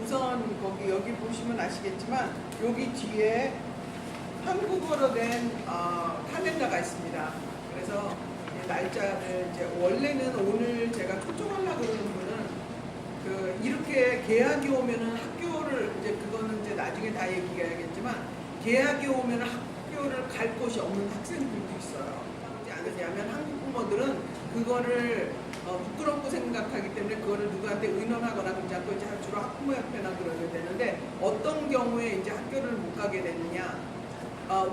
우선 거기 여기 보시면 아시겠지만 여기 뒤에 한국어로 된 칼렌더가 있습니다. 그래서 날짜를 이제 원래는 오늘 제가 초청하려고 그러는 분은 이렇게 개학이 오면은 학교를 이제 그거는 이제 나중에 다 얘기해야겠지만 개학이 오면은 학교를 갈 곳이 없는 학생들도 있어요. 그렇지 않으냐면 한국 부모들은 그거를 부끄럽고 생각하기 때문에 그거를 누구한테 의논하거나 그러지 않고 이제 주로 학부모협회나 그러게 되는데 어떤 경우에 이제 학교를 못 가게 되느냐.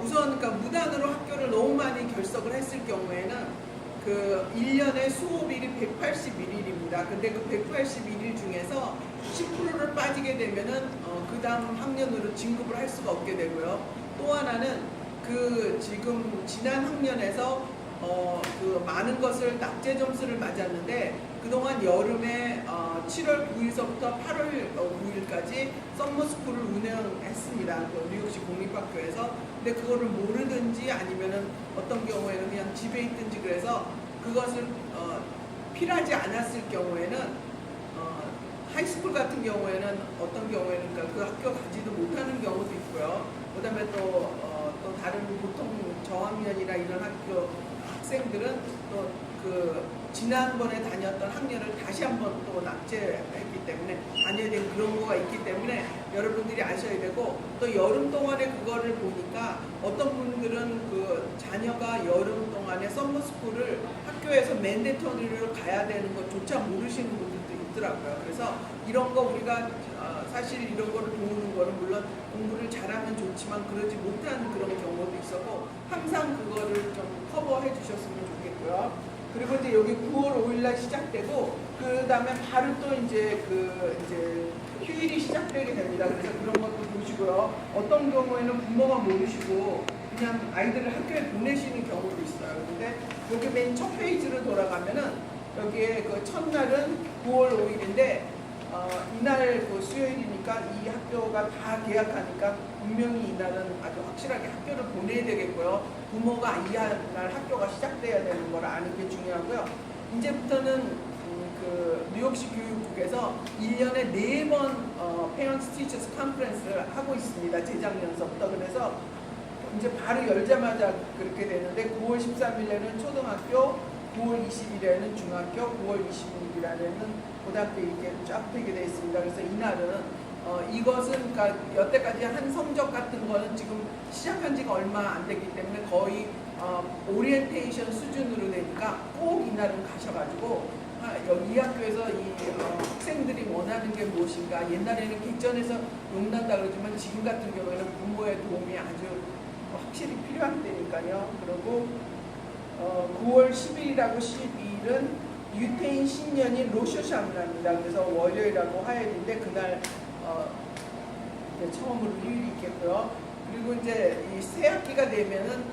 우선 그러니까 무단으로 학교를 너무 많이 결석을 했을 경우에는 그 1년에 수업일이 181일입니다. 근데 그 181일 중에서 10%를 빠지게 되면은 그 다음 학년으로 진급을 할 수가 없게 되고요. 또 하나는 그 지금 지난 학년에서 그 많은 것을 낙제 점수를 맞았는데 그동안 여름에 7월 9일서부터 8월 9일까지 썸머스쿨을 운영했습니다. 그 뉴욕시 공립학교에서. 근데 그거를 모르든지 아니면은 어떤 경우에는 그냥 집에 있든지 그래서 그것을 필요하지 않았을 경우에는 하이스쿨 같은 경우에는 어떤 경우에는 그러니까 그 학교 가지도 못하는 경우도 있고요. 그다음에 또 다른 보통 저학년이나 이런 학교 학생들은 또 그 지난번에 다녔던 학년을 다시 한번 또 낙제했기 때문에 다녀야 되는 그런 거가 있기 때문에 여러분들이 아셔야 되고 또 여름 동안에 그거를 보니까 어떤 분들은 그 자녀가 여름 동안에 썸머스쿨을 학교에서 맨데터리로 가야 되는 것조차 모르시는 분들도 있더라고요. 그래서 이런 거 우리가 사실 이런 거를 도우는 거는 물론 공부를 잘하면 좋지만 그러지 못하는 그런 경우도 있었고 항상 그거를 좀 커버해 주셨으면 좋겠고요. 그리고 이제 여기 9월 5일날 시작되고 그 다음에 바로 또 이제 휴일이 시작되게 됩니다. 그래서 그런 것도 보시고요. 어떤 경우에는 부모가 모르시고 그냥 아이들을 학교에 보내시는 경우도 있어요. 근데 여기 맨 첫 페이지로 돌아가면은 여기에 그 첫날은 9월 5일인데 이날 그 수요일이니까 이 학교가 다 개학하니까 분명히 이날은 아주 확실하게 학교를 보내야 되겠고요. 부모가 이날 학교가 시작돼야 되는 걸 아는 게 중요하고요. 이제부터는 그 뉴욕시 교육국에서 1년에 4번 Parents Teachers Conference를 하고 있습니다. 재작년서부터. 그래서 이제 바로 열자마자 그렇게 되는데 9월 13일에는 초등학교, 9월 20일에는 중학교, 9월 26일에는 고등학교 이렇게 쫙 되게 되어 있습니다. 그래서 이날은 이것은 그러니까 여태까지 한 성적 같은 거는 지금 시작한 지가 얼마 안 됐기 때문에 거의 오리엔테이션 수준으로 되니까 꼭 이날은 가셔가지고 여기 이 학교에서 이 학생들이 원하는 게 무엇인가. 옛날에는 객전에서 용난다 그러지만 지금 같은 경우에는 부모의 도움이 아주 확실히 필요한 때니까요. 그리고 9월 10일이라고 12일은 유태인 신년인 로쇼샤나입니다. 그래서 월요일하고 화요일인데 그날 처음으로 휴일이 있겠고요. 그리고 이제 이 새 학기가 되면은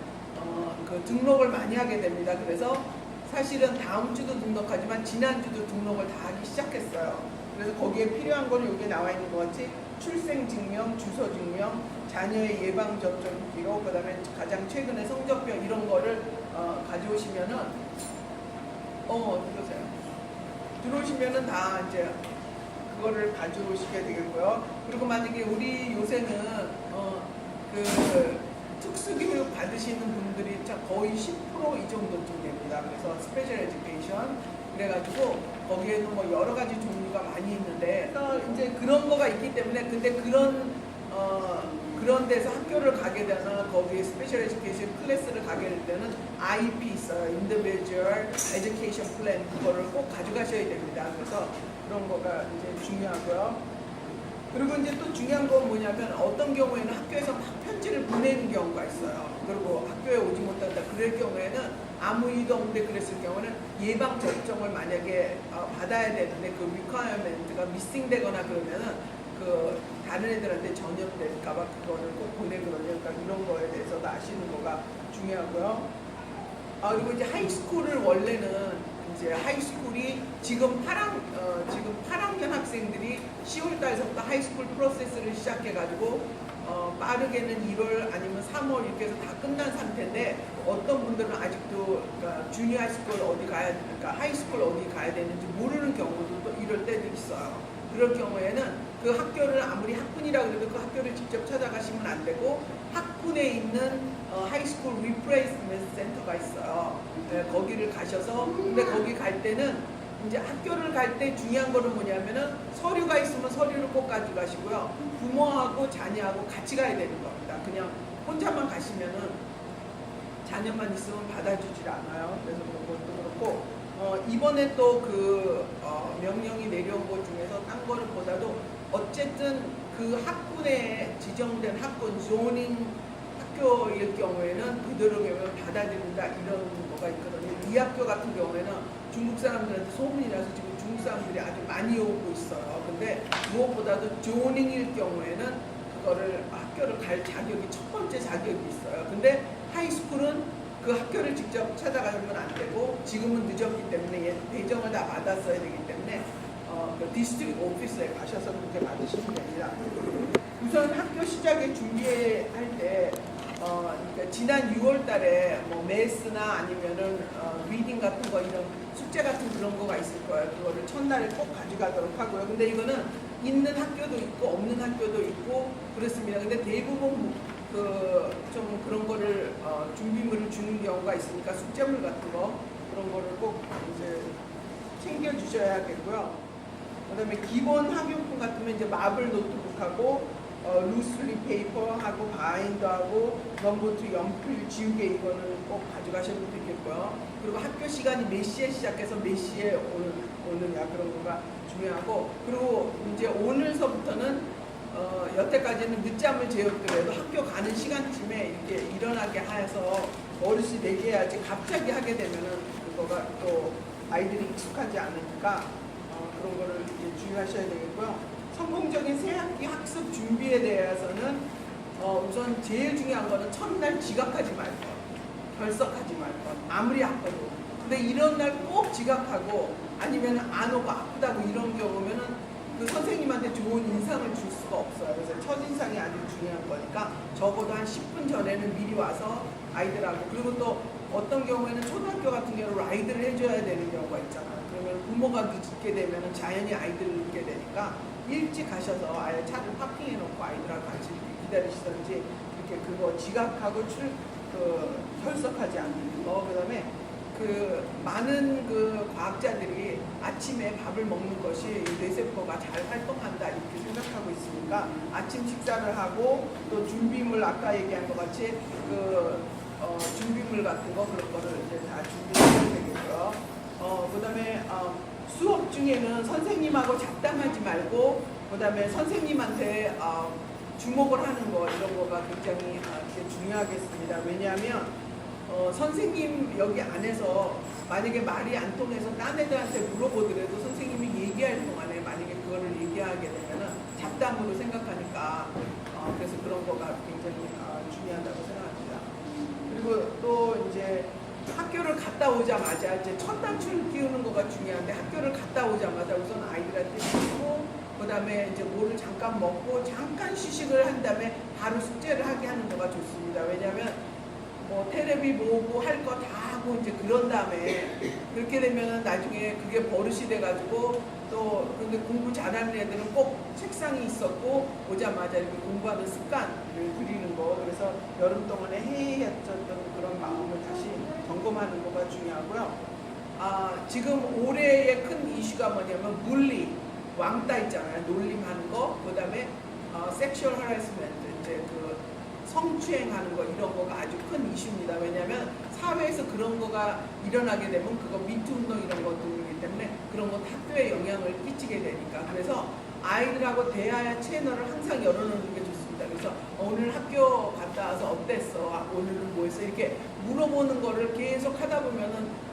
그 등록을 많이 하게 됩니다. 그래서 사실은 다음 주도 등록하지만 지난 주도 등록을 다 하기 시작했어요. 그래서 거기에 필요한 거는 여기 나와 있는 것 같이 출생 증명, 주소 증명, 자녀의 예방 접종 기록, 그다음에 가장 최근의 성적표 이런 거를 가져오시면은 들어오시면은 다 이제 그거를 가져오시게 되겠고요. 그리고 만약에 우리 요새는 그 특수교육 받으시는 분들이 거의 10% 이 정도쯤 됩니다. 그래서 스페셜 에듀케이션 그래가지고 거기에는 뭐 여러 가지 종류가 많이 있는데 이제 그런 거가 있기 때문에 근데 그런 데서 학교를 가게 되면 거기에 스페셜 에듀케이션 클래스를 가게 될 때는 IEP 있어요. Individual Education Plan 그거를 꼭 가져가셔야 됩니다. 그래서 그런 거가 이제 중요하고요. 그리고 이제 또 중요한 건 뭐냐면 어떤 경우에는 학교에서 막 편지를 보내는 경우가 있어요. 그리고 학교에 오지 못한다. 그럴 경우에는 아무 이유도 없는데 그랬을 경우는 예방 접종을 만약에 받아야 되는데 그 requirement가 미싱되거나 그러면은 그 다른 애들한테 전염될까봐 그거를 꼭 보내거든요. 그러니까 이런 거에 대해서도 아시는 거가 중요하고요. 그리고 이제 하이스쿨을 원래는 이제 하이스쿨이 지금 8학년 학생들이 10월달서부터 하이스쿨 프로세스를 시작해가지고 빠르게는 1월 아니면 3월 이렇게 해서 다 끝난 상태인데 어떤 분들은 아직도 그러니까 주니어 하이스쿨 어디 가야 그러니까 하이스쿨 어디 가야 되는지 모르는 경우도 또 이럴 때도 있어요. 그럴 경우에는 그 학교를 아무리 학군이라 그래도 그 학교를 직접 찾아가시면 안 되고 학군에 있는 하이스쿨 리플레이스먼트 센터가 있어요. 네, 거기를 가셔서 근데 거기 갈 때는 이제 학교를 갈 때 중요한 거는 뭐냐면은 서류가 있으면 서류를 꼭 가져가시고요. 부모하고 자녀하고 같이 가야 되는 겁니다. 그냥 혼자만 가시면은 자녀만 있으면 받아주질 않아요. 그래서 그런 것도 그렇고 이번에 또 그 명령이 내려온 것 중에서 딴 거를 보다도 어쨌든 그 학군에 지정된 학군 조닝 학교일 경우에는 되도록이면 받아들인다 이런 거가 있거든요. 이 학교 같은 경우에는 중국 사람들한테 소문이 나서 지금 중국 사람들이 아주 많이 오고 있어요. 근데 무엇보다도 조닝일 경우에는 그거를 학교를 갈 자격이 첫 번째 자격이 있어요. 근데 하이스쿨은 그 학교를 직접 찾아가면 안 되고 지금은 늦었기 때문에 배정을 다 받았어야 되기 때문에 그 디스트릭트 오피스에 가셔서 그렇게 받으시면 됩니다. 우선 학교 시작에 준비할 때 그러니까 지난 6월 달에 뭐 매스나 아니면은 리딩 같은 거 이런 숙제 같은 그런 거가 있을 거예요. 그거를 첫날에 꼭 가져가도록 하고요. 근데 이거는 있는 학교도 있고 없는 학교도 있고 그렇습니다. 근데 대부분 좀 그런 거를 준비물을 주는 경우가 있으니까 숙제물 같은 거 그런 거를 꼭 이제 챙겨 주셔야겠고요. 그다음에 기본 학용품 같으면 이제 마블 노트북하고 루스리 페이퍼하고 바인더하고 넘버투 연필 지우개 이거는 꼭 가져가셔도 되겠고요. 그리고 학교 시간이 몇 시에 시작해서 몇 시에 오느냐 그런 거가 중요하고 그리고 이제 오늘서부터는 여태까지는 늦잠을 재웠더라도 학교 가는 시간쯤에 이렇게 일어나게 해서 어르신 내게 갑자기 하게 되면은 그거가 또 아이들이 익숙하지 않으니까 그런 거를 이제 주의하셔야 되겠고요. 성공적인 새학기 학습 준비에 대해서는 우선 제일 중요한 거는 첫날 지각하지 말 것, 결석하지 말 것, 아무리 아파도. 근데 이런 날 꼭 지각하고 아니면 안 오고 아프다고 이런 경우면은 그 선생님한테 좋은 인상을 줄 수가 없어요. 그래서 첫인상이 아주 중요한 거니까 적어도 한 10분 전에는 미리 와서 아이들하고 그리고 또 어떤 경우에는 초등학교 같은 경우는 라이드를 해줘야 되는 경우가 있잖아요. 그러면 부모가 늦게 되면 자연히 아이들을 늦게 되니까 일찍 가셔서 아예 차를 파킹해 놓고 아이들하고 같이 기다리시든지 이렇게 그거 지각하고 결석하지 않는 거. 그다음에 그 많은 그 과학자들이 아침에 밥을 먹는 것이 뇌세포가 잘 활동한다 이렇게 생각하고 있으니까 아침 식사를 하고 또 준비물 아까 얘기한 것 같이 준비물 같은 거 그런 거를 이제 다 준비해야 되겠고요. 그다음에 수업 중에는 선생님하고 잡담하지 말고 그다음에 선생님한테 주목을 하는 거 이런 거가 굉장히 중요하겠습니다. 왜냐하면 선생님 여기 안에서 만약에 말이 안 통해서 딴 애들한테 물어보더라도 선생님이 얘기할 동안에 만약에 그거를 얘기하게 되면은 잡담으로 생각하니까 그래서 그런 거가 굉장히 중요하다고 생각합니다. 그리고 또 이제 학교를 갔다 오자마자 이제 첫 단추를 끼우는 거가 중요한데 학교를 갔다 오자마자 우선 아이들한테 쉬고 그다음에 이제 뭐를 잠깐 먹고 잠깐 휴식을 한 다음에 바로 숙제를 하게 하는 거가 좋습니다. 왜냐하면 테레비 보고 할 거 다 하고 이제 그런 다음에 그렇게 되면은 나중에 그게 버릇이 돼가지고 또 근데 공부 잘하는 애들은 꼭 책상이 있었고 오자마자 이렇게 공부하는 습관을 들이는 거 그래서 여름 동안에 해했던 그런 마음을 다시 점검하는 거가 중요하고요. 지금 올해의 큰 이슈가 뭐냐면 물리 왕따 있잖아요. 놀림하는 거 그다음에 섹슈얼 하라스멘트 이제 성추행하는 거 이런 거가 아주 큰 이슈입니다. 왜냐하면 사회에서 그런 거가 일어나게 되면 그거 미투 운동 이런 것들이기 때문에 그런 건 학교에 영향을 끼치게 되니까 그래서 아이들하고 대화 채널을 항상 열어놓는 게 좋습니다. 그래서 오늘 학교 갔다 와서 어땠어? 오늘은 뭐 했어? 이렇게 물어보는 거를 계속 하다 보면은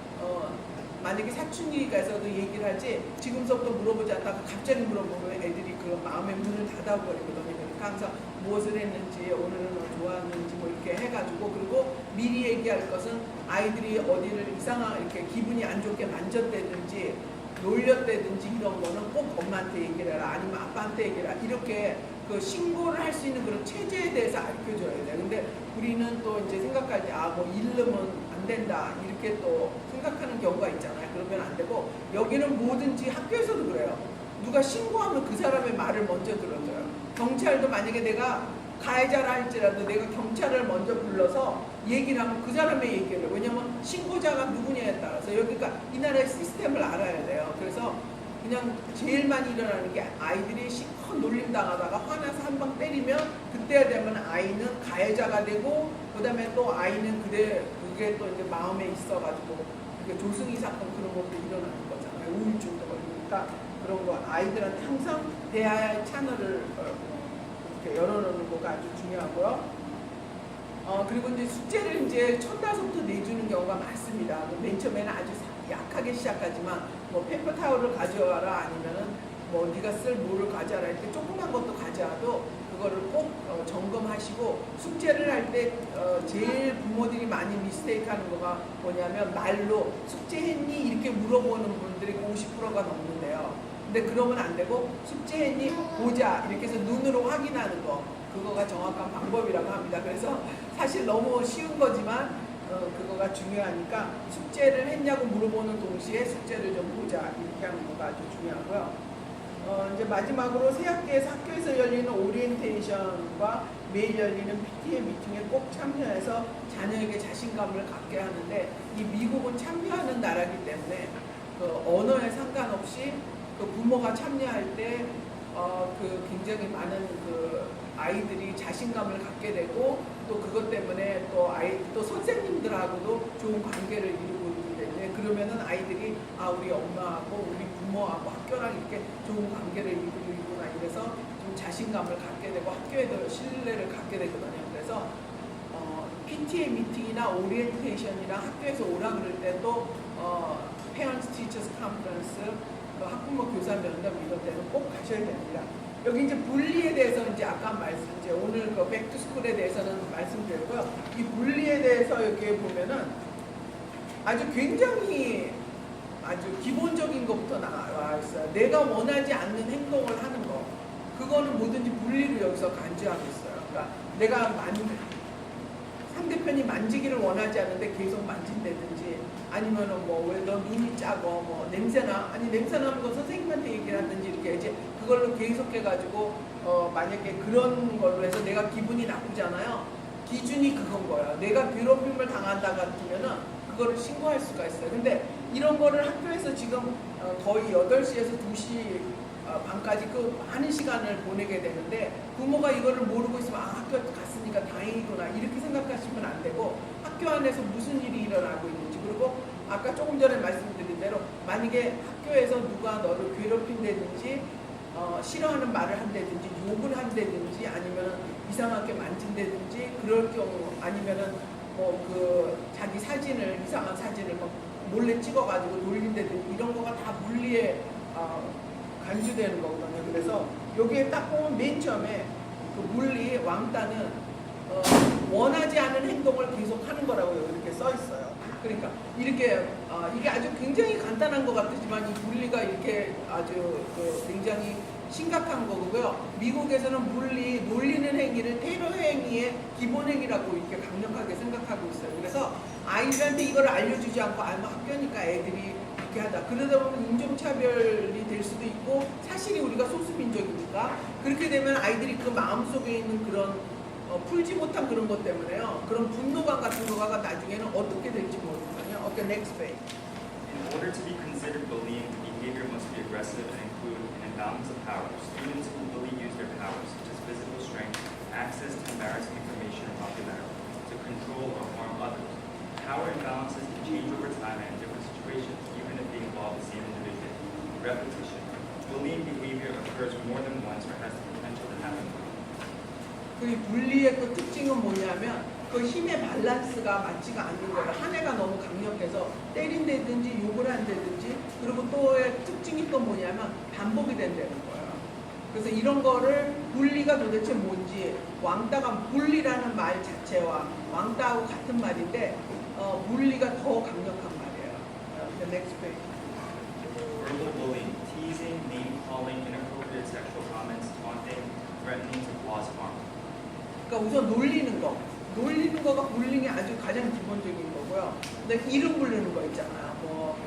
만약에 사춘기가서도 얘기를 하지 지금서부터 물어보지 않다가 갑자기 물어보면 애들이 그 마음의 문을 닫아버리거든요. 그러니까 항상 무엇을 했는지 오늘은 좋았는지 뭐 이렇게 해가지고 그리고 미리 얘기할 것은 아이들이 어디를 이렇게 기분이 안 좋게 만졌다든지 놀렸다든지 이런 거는 꼭 엄마한테 얘기를 해라 아니면 아빠한테 얘기를 해라 이렇게 그 신고를 할 수 있는 그런 체제에 대해서 가르쳐줘야 돼요. 근데 우리는 또 이제 생각할 때 뭐 이르면 안 된다 이렇게 또 생각하는 경우가 있잖아요. 그러면 안 되고 여기는 뭐든지 학교에서도 그래요. 누가 신고하면 그 사람의 말을 먼저 들어줘요. 경찰도 만약에 내가 가해자라 할지라도 내가 경찰을 먼저 불러서 얘기를 하면 그 사람의 얘기를 해요. 왜냐면 신고자가 누구냐에 따라서 여기가 이 나라의 시스템을 알아야 돼요. 그래서 그냥 제일 많이 일어나는 게 아이들이 실컷 놀림 당하다가 화나서 한 방 때리면 그때야 되면 아이는 가해자가 되고 그다음에 또 아이는 그게 또 이제 마음에 있어가지고 조승희 사건 그런 것도 일어나는 거잖아요. 우울증도 걸리니까 그런 거 아이들한테 항상 대화의 채널을 이렇게 열어놓는 거가 아주 중요하고요. 그리고 이제 숙제를 이제 첫날부터 내주는 경우가 많습니다. 맨 처음에는 아주 약하게 시작하지만 뭐 페퍼 타올을 가져와라 아니면은 뭐 네가 쓸 뭐를 가져와라 이렇게 조그만 것도 가져와도 그거를 꼭 점검하시고 숙제를 할 때 제일 부모들이 많이 미스테이크하는 거가 뭐냐면 말로 숙제했니 이렇게 물어보는 분들이 50%가 넘는데요. 근데 그러면 안 되고 숙제했니 보자 이렇게 해서 눈으로 확인하는 거 그거가 정확한 방법이라고 합니다. 그래서 사실 너무 쉬운 거지만 그거가 중요하니까 숙제를 했냐고 물어보는 동시에 숙제를 좀 보자 이렇게 하는 거가 아주 중요하고요. 이제 마지막으로 새학기에서 학교에서 열리는 오리엔테이션과 매일 열리는 PTA 미팅에 꼭 참여해서 자녀에게 자신감을 갖게 하는데 이 미국은 참여하는 나라이기 때문에 그 언어에 상관없이 그 부모가 참여할 때 굉장히 많은 그 아이들이 자신감을 갖게 되고 또 그것 때문에 또 선생님들하고도 좋은 관계를 이루고 있기 때문에 그러면은 아이들이 우리 엄마하고 우리 부모하고 학교랑 이렇게 좋은 관계를 이루고 있구나 이래서 좀 자신감을 갖게 되고 학교에도 신뢰를 갖게 되거든요. 그래서 PTA 미팅이나 오리엔테이션이나 학교에서 오라 그럴 때도 Parents Teachers Conference 학부모 교사 면담 이런 데는 꼭 가셔야 됩니다. 여기 이제 분리에 대해서 이제 아까 이제 오늘 그 백투스쿨에 대해서는 말씀드렸고요. 이 분리에 대해서 여기에 보면은 아주 굉장히 아주 기본적인 것부터 나와 있어요. 내가 원하지 않는 행동을 하는 거. 그거는 뭐든지 분리를 여기서 간주하고 있어요. 그러니까 내가 상대편이 만지기를 원하지 않는데 계속 만진다든지 아니면은 뭐 왜 너 눈이 작어 뭐 냄새나 아니 냄새나는 거 선생님한테 얘기를 하든지 이렇게 이제 그걸로 계속해가지고 만약에 그런 걸로 해서 내가 기분이 나쁘잖아요. 기준이 그건 거예요. 내가 괴롭힘을 당한다 같으면은 그거를 신고할 수가 있어요. 근데 이런 거를 학교에서 지금 거의 8시에서 2시 반까지 그 많은 시간을 보내게 되는데 부모가 이거를 모르고 있으면 학교 갔으니까 다행이구나 이렇게 생각하시면 안 되고 학교 안에서 무슨 일이 일어나고 있는지 그리고 아까 조금 전에 말씀드린 대로 만약에 학교에서 누가 너를 괴롭힌다든지 싫어하는 말을 한다든지 욕을 한다든지 아니면 이상하게 만진다든지 그럴 경우 아니면은 뭐 그 자기 사진을 이상한 사진을 막 몰래 찍어가지고 돌린다든지 이런 거가 다 물리에 간주되는 거거든요. 그래서 여기에 딱 보면 맨 처음에 그 물리 왕따는 원하지 않은 행동을 계속 하는 거라고 이렇게 써 있어요. 그러니까 이렇게 이게 아주 굉장히 간단한 것 같지만 이 물리가 이렇게 아주 굉장히 심각한 거고요. 미국에서는 물리 놀리는 행위를 테러 행위의 기본 행위라고 이렇게 강력하게 생각하고 있어요. 그래서 아이들한테 이걸 알려주지 않고 학교니까 애들이 이렇게 하다. 그러다 보면 인종차별이 될 수도 있고 사실이 우리가 소수민족이니까 그렇게 되면 아이들이 그 마음속에 있는 그런 풀지 못한 그런 것 때문에요. 그런 분노감 같은 거가 나중에는 어떻게 될지 모르거든요. Okay, next page. In order to be considered bullying, the behavior must be aggressive and include an imbalance of power. Students who bully use their power, such as physical strength, access to embarrassing information, or popularity, to control or harm others. Power imbalances can change over time and in different situations, even if they involve the same individual. Repetition. Bullying behavior occurs more than once or has the potential to happen more. 그 분리의 그 특징은 뭐냐면 그 힘의 밸런스가 맞지가 않는 거예요. 한 해가 너무 강력해서 때린다든지 욕을 한다든지 그리고 또의 특징이 또 뭐냐면 반복이 된다는 거예요. 그래서 이런 거를 분리가 도대체 뭔지 왕따가 분리라는 말 자체와 왕따하고 같은 말인데 분리가 더 강력한 말이에요. The next page. Verbal bullying, teasing, name-calling, inappropriate sexual comments, taunting, threatening to cause harm. 그러니까 우선 놀리는 거가 불링이 아주 가장 기본적인 거고요. 근데 이름 부르는 거 있잖아요. 뭐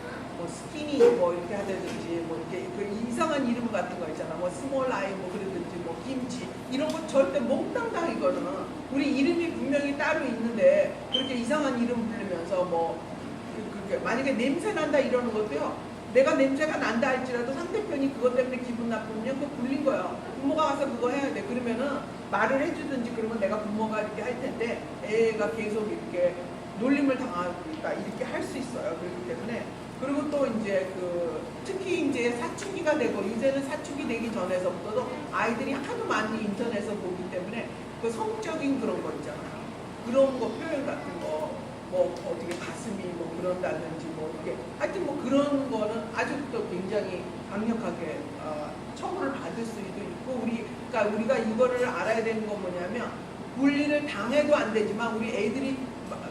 뭐 스키니 뭐 이렇게 하다든지 뭐 이렇게 그 이상한 이름 같은 거 있잖아. 뭐 스몰 아이 뭐 그러든지 뭐 김치 이런 거 절대 몽땅당이거든. 우리 이름이 분명히 따로 있는데 그렇게 이상한 이름 부르면서 뭐 그게 만약에 냄새 난다 이러는 것도요. 내가 냄새가 난다 할지라도 상대편이 그것 때문에 기분 나쁘면 그거 불린 거야. 부모가 가서 그거 해야 돼. 그러면은 말을 해주든지 그러면 내가 부모가 이렇게 할 텐데 애가 계속 이렇게 놀림을 당하니까 이렇게 할 수 있어요. 그렇기 때문에 그리고 또 이제 그 특히 이제 사춘기가 되고 이제는 사춘기 되기 전에서부터도 아이들이 하도 많이 인터넷에서 보기 때문에 그 성적인 그런 거 있잖아요. 그런 거 표현 같은 거 뭐 어떻게 가슴이 뭐 그런다든지 뭐 이렇게 하여튼 뭐 그런 거는 아직도 굉장히 강력하게 처벌을 받을 수도 있고 그러니까 우리가 이거를 알아야 되는 건 뭐냐면 분리를 당해도 안 되지만 우리 애들이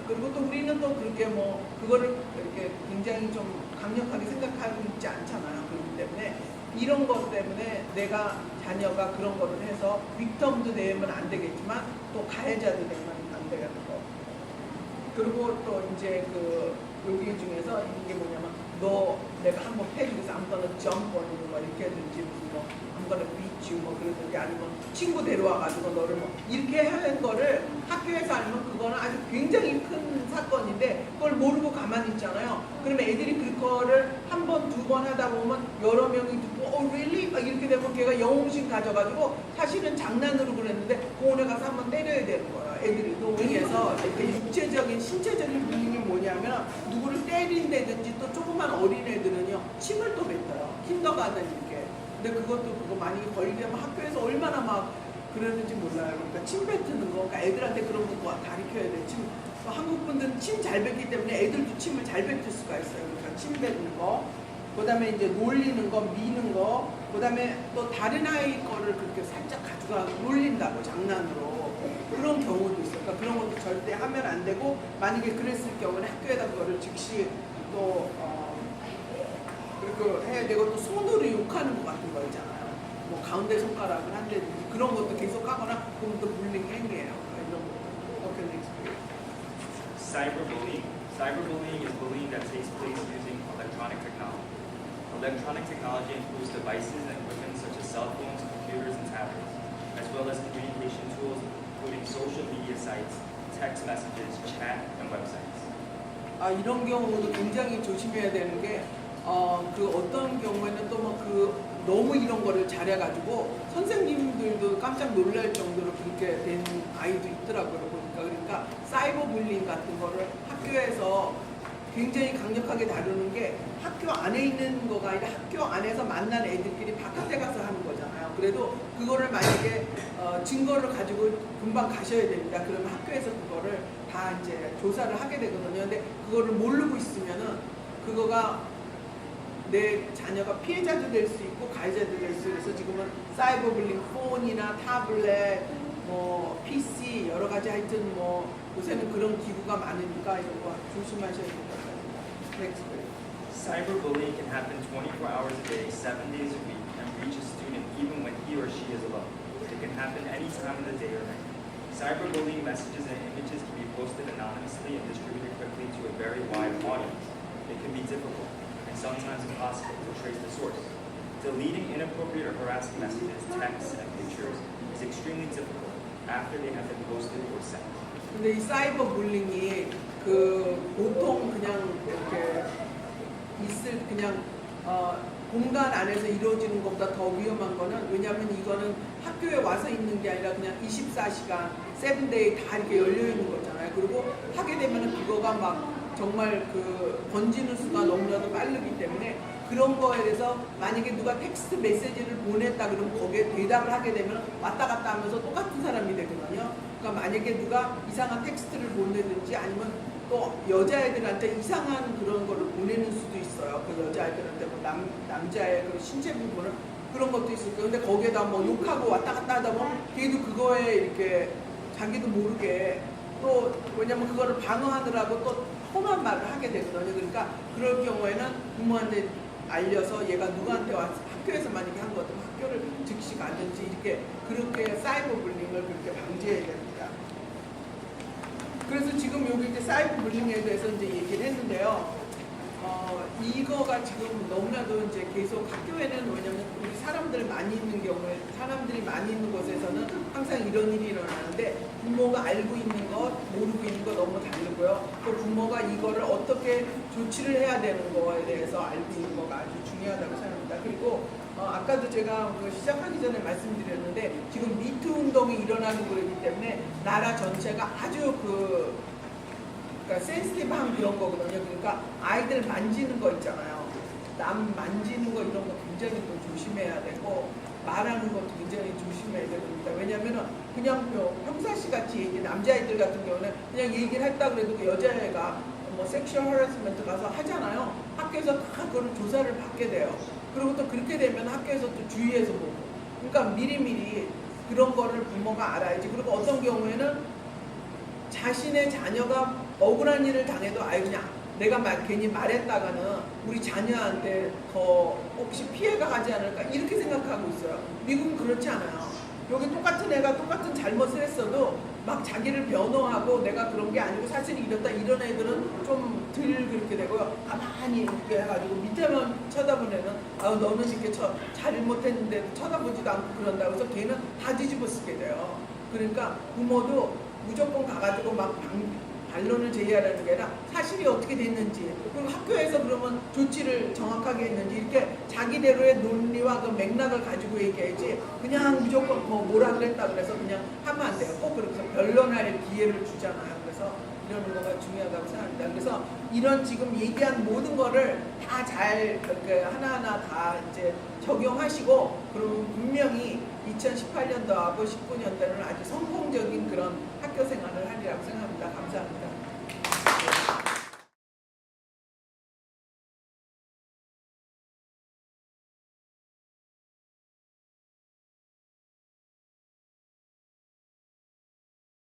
그리고 또 우리는 또 그렇게 뭐 그거를 이렇게 굉장히 좀 강력하게 생각하고 있지 않잖아요. 그렇기 때문에 이런 것 때문에 내가 자녀가 그런 거를 해서 빅텀도 되면 안 되겠지만 또 가해자도 되면 안 되는 거. 그리고 또 이제 그 여기 중에서 이게 뭐냐면 너 내가 한번 패주겠어 아무거나 점퍼는 뭐 이렇게 하든지 무슨 뭐 아무거나 비치 뭐 그러든지 아니면 친구 데려와가지고 너를 뭐 이렇게 하는 거를 학교에서 알면 그거는 아주 굉장히 큰 사건인데 그걸 모르고 가만히 있잖아요. 그러면 애들이 그거를 한 번, 두 번 하다 보면 여러 명이 듣고 really? 막 이렇게 되면 걔가 영웅심 가져가지고 사실은 장난으로 그랬는데 공원에 가서 한번 때려야 되는 거예요. 애들이 노동에서 육체적인 신체적인 불링이 뭐냐면 누구를 때린다든지 또 조그만 어린애들은요 침을 또 뱉어요. 킨더가든 이렇게. 근데 그거 만약에 걸리게 하면 학교에서 얼마나 막 그러는지 몰라요. 그러니까 침 뱉는 거, 그러니까 애들한테 그런 거 가르쳐야 돼. 한국 분들은 침 잘 뱉기 때문에 애들도 침을 잘 뱉을 수가 있어요. 그러니까 침 뱉는 거, 그다음에 이제 놀리는 거, 미는 거, 그다음에 또 다른 아이 거를 그렇게 살짝 가져가 놀린다고 장난으로 그런 경우도 있어요. 그러니까 그런 것도 절대 하면 안 되고 만약에 그랬을 경우는 학교에다 그거를 즉시 또 그렇게 해야 되고 또 손으로 욕하는 것 같은 거 있잖아요. 뭐 가운데 손가락을 한다든지 그런 것도 계속 하거나 그건 또 불링 행위예요. 이런 거. Okay, next page. Cyberbullying. Cyberbullying is bullying that takes place using electronic technology. Electronic technology includes devices and equipment such as cell phones, computers, and tablets, as well as communication tools including social media sites, text messages, chat, and websites. 이런 경우도 굉장히 조심해야 되는 게 그 어떤 경우에는 또 뭐 너무 이런 거를 잘해가지고 선생님들도 깜짝 놀랄 정도로 그렇게 된 아이도 있더라고요. 그러니까 사이버 불링 같은 거를 학교에서 굉장히 강력하게 다루는 게 학교 안에 있는 거가 아니라 학교 안에서 만난 애들끼리 바깥에 가서 하는 거잖아요. 그래도 그거를 만약에 증거를 가지고 금방 가셔야 됩니다. 그러면 학교에서 그거를 다 이제 조사를 하게 되거든요. 근데 그거를 모르고 있으면은 그거가 내 자녀가 피해자도 될 수 있고 가해자도 될 수 있어서 지금은 사이버 불링 폰이나 타블렛 뭐 PC 여러 가지 하여튼 뭐 요새는 그런 기구가 많으니까 이런 거 조심하셔야 될 것 같아요. Next page. Cyberbullying can happen 24 hours a day, 7 days a week, and reach a student even when he or she is alone. It can happen any time of the day or night. Cyberbullying messages and images can be posted anonymously and distributed quickly to a very wide audience. It can be difficult and sometimes impossible to trace the source. Deleting inappropriate or harassing messages, texts, and pictures is extremely difficult after they have been posted or sent. 근데 이 사이버 불링이 그 보통 그냥 이렇게 있을 그냥 공간 안에서 이루어지는 것보다 더 위험한 거는 왜냐하면 이거는 학교에 와서 있는 게 아니라 그냥 24시간 7day 다 이렇게 열려 있는 거잖아요. 그리고 하게 되면은 그거가 막 정말 그 번지는 수가 너무나도 빠르기 때문에 그런 거에 대해서 만약에 누가 텍스트 메시지를 보냈다 그러면 거기에 대답을 하게 되면 왔다 갔다 하면서 똑같은 사람이 되거든요. 그러니까 만약에 누가 이상한 텍스트를 보내든지 아니면 또 여자애들한테 이상한 그런 거를 보내는 수도 있어요. 그 여자애들한테 뭐 남자의 그 신체 부분을 그런 것도 있을 거예요. 근데 거기에다 뭐 욕하고 왔다 갔다 하다 보면 걔도 그거에 이렇게 자기도 모르게 또 왜냐면 그거를 방어하느라고 또 험한 말을 하게 되거든요. 그러니까 그럴 경우에는 부모한테 알려서 얘가 누구한테 와서 학교에서 만약에 한 거든 학교를 즉시 가든지 이렇게 그렇게 사이버 불링을 그렇게 방지해야 됩니다. 그래서 지금 여기 이제 사이버 불링에 대해서 이제 얘기를 했는데요. 이거가 지금 너무나도 이제 계속 학교에는 왜냐면 우리 사람들 많이 있는 경우에 사람들이 많이 있는 곳에서는 항상 이런 일이 일어나는데 부모가 알고 있는 것, 모르고 있는 것 너무 다르고요. 또 부모가 이거를 어떻게 조치를 해야 되는 거에 대해서 알고 있는 거가 아주 중요하다고 생각합니다. 그리고 아까도 제가 그 시작하기 전에 말씀드렸는데 지금 미투 운동이 일어나는 거기 때문에 나라 전체가 아주 그러니까 센시티브한 그런 거거든요. 그러니까 아이들 만지는 거 있잖아요. 남 만지는 거 이런 거 굉장히 또 조심해야 되고 말하는 것도 굉장히 조심해야 됩니다. 왜냐하면 그냥 평사시 같이 얘기 남자아이들 같은 경우는 그냥 얘기를 했다 그래도 그 여자애가 뭐 섹슈얼 허러스먼트 가서 하잖아요. 학교에서 다 그걸 조사를 받게 돼요. 그리고 또 그렇게 되면 학교에서 또 주의해서 보고. 그러니까 미리미리 그런 거를 부모가 알아야지. 그리고 어떤 경우에는 자신의 자녀가 억울한 일을 당해도 아이 그냥 내가 괜히 말했다가는 우리 자녀한테 더 혹시 피해가 가지 않을까 이렇게 생각하고 있어요. 미국은 그렇지 않아요. 여기 똑같은 애가 똑같은 잘못을 했어도 막 자기를 변호하고 내가 그런 게 아니고 사실이 이렇다 이런 애들은 좀 덜 그렇게 되고요. 가만히 이렇게 해가지고 밑에만 쳐다보는 애는 너는 이렇게 잘못했는데 쳐다보지도 않고 그런다고 해서 걔는 다 뒤집어 쓰게 돼요. 그러니까 부모도 무조건 가가지고 막 반론을 제기하라는 게 아니라 사실이 어떻게 됐는지 그리고 학교에서 그러면 조치를 정확하게 했는지 이렇게 자기대로의 논리와 그 맥락을 가지고 얘기해야지 그냥 무조건 뭐라 그랬다 그래서 그냥 하면 안 돼요. 꼭 그렇게 변론할 기회를 주잖아요. 그래서 이런 거가 중요하다고 생각합니다. 그래서 이런 지금 얘기한 모든 거를 다 잘 하나하나 다 이제 적용하시고 그리고 분명히 2018년도하고 19년도는 아주 성공적인 그런 학교 생활을 하리라고 생각합니다. 감사합니다.